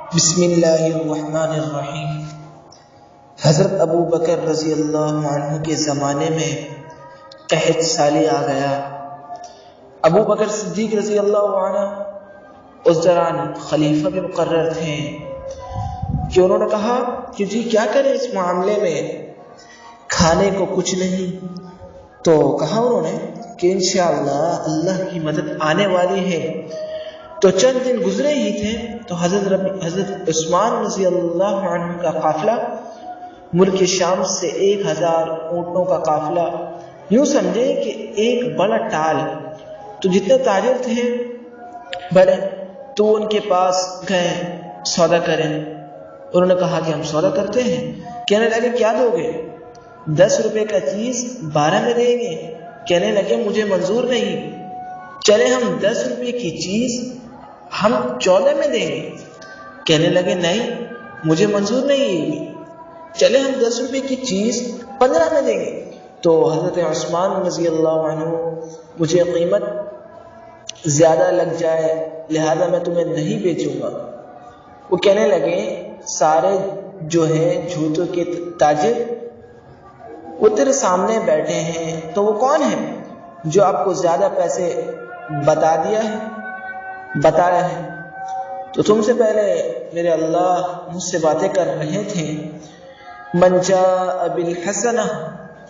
بسم اللہ الرحمن الرحیم۔ حضرت ابو بکر رضی اللہ عنہ کے زمانے میں قحط سالی آ گیا۔ ابو بکر صدیق رضی اللہ عنہ اس دوران خلیفہ بھی مقرر تھے کہ انہوں نے کہا کہ جی کیا کریں اس معاملے میں، کھانے کو کچھ نہیں۔ تو کہا انہوں نے کہ انشاءاللہ اللہ کی مدد آنے والی ہے۔ تو چند دن گزرے ہی تھے تو حضرت عثمان رضی اللہ عنہ کا قافلہ، ملک شام سے 1000 اونٹوں کا قافلہ، یوں سمجھے کہ ایک بڑا ٹال، تو جتنے تاجر تھے بڑے تو ان کے پاس گئے سودا کریں۔ انہوں نے کہا کہ ہم سودا کرتے ہیں۔ کہنے لگے کیا دو گے؟ 10 روپے کا چیز 12 میں دیں گے۔ کہنے لگے مجھے منظور نہیں، چلے ہم 10 روپے کی چیز ہم 14 میں دیں گے۔ کہنے لگے نہیں مجھے منظور نہیں، چلے ہم 10 روپے کی چیز 15 میں دیں گے۔ تو حضرت عثمان رضی اللہ عنہ مجھے قیمت زیادہ لگ جائے لہذا میں تمہیں نہیں بیچوں گا۔ وہ کہنے لگے سارے جو ہیں جوتوں کے تاجر وہ تیرے سامنے بیٹھے ہیں، تو وہ کون ہے جو آپ کو زیادہ پیسے بتا رہے ہیں؟ تو تم سے پہلے میرے اللہ مجھ سے باتیں کر رہے تھے، من جاء بالحسنہ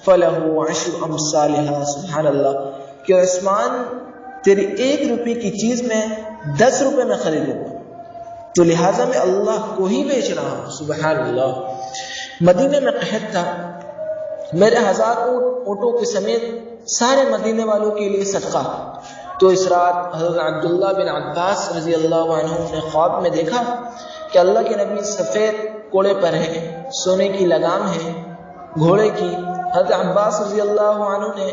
فلہ عشر امثالہا، سبحان اللہ، کہ عثمان تیری 1 روپے کی چیز میں 10 روپے میں خریدوں گا، تو لہٰذا میں اللہ کو ہی بیچ رہا ہوں، سبحان اللہ۔ مدینے میں قحط تھا، میرے 1000 اونٹوں کے سمیت سارے مدینے والوں کے لیے صدقہ۔ تو اس رات حضرت عبداللہ بن عباس رضی اللہ عنہ نے خواب میں دیکھا کہ اللہ کے نبی سفید گھوڑے پر ہیں، سونے کی لگام ہے گھوڑے کی۔ حضرت عباس رضی اللہ عنہ نے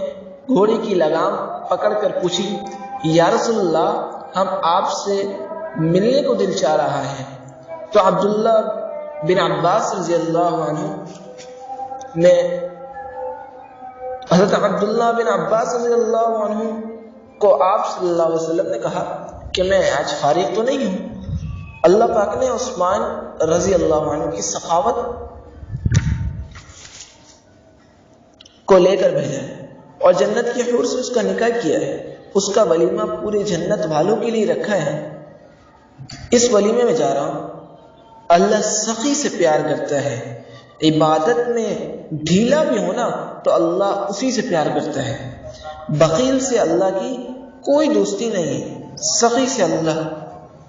گھوڑے کی لگام پکڑ کر پوچھی یا رسول اللہ ہم آپ سے ملنے کو دل چاہ رہا ہے۔ تو عبداللہ بن عباس رضی اللہ عنہ نے حضرت عبداللہ بن عباس رضی اللہ عنہ کو آپ صلی اللہ علیہ وسلم نے کہا کہ میں آج فارغ تو نہیں ہوں، اللہ پاک نے عثمان رضی اللہ عنہ کی سخاوت کو لے کر بھیجا ہے اور جنت کی حور سے اس کا نکاح کیا ہے، اس کا ولیمہ پورے جنت والوں کے لیے رکھا ہے، اس ولیمے میں جا رہا ہوں۔ اللہ سخی سے پیار کرتا ہے، عبادت میں ڈھیلا بھی ہونا تو اللہ اسی سے پیار کرتا ہے۔ بخیل سے اللہ کی کوئی دوستی نہیں، سخی سے اللہ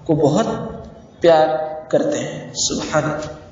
کو بہت پیار کرتے ہیں، سبحان اللہ۔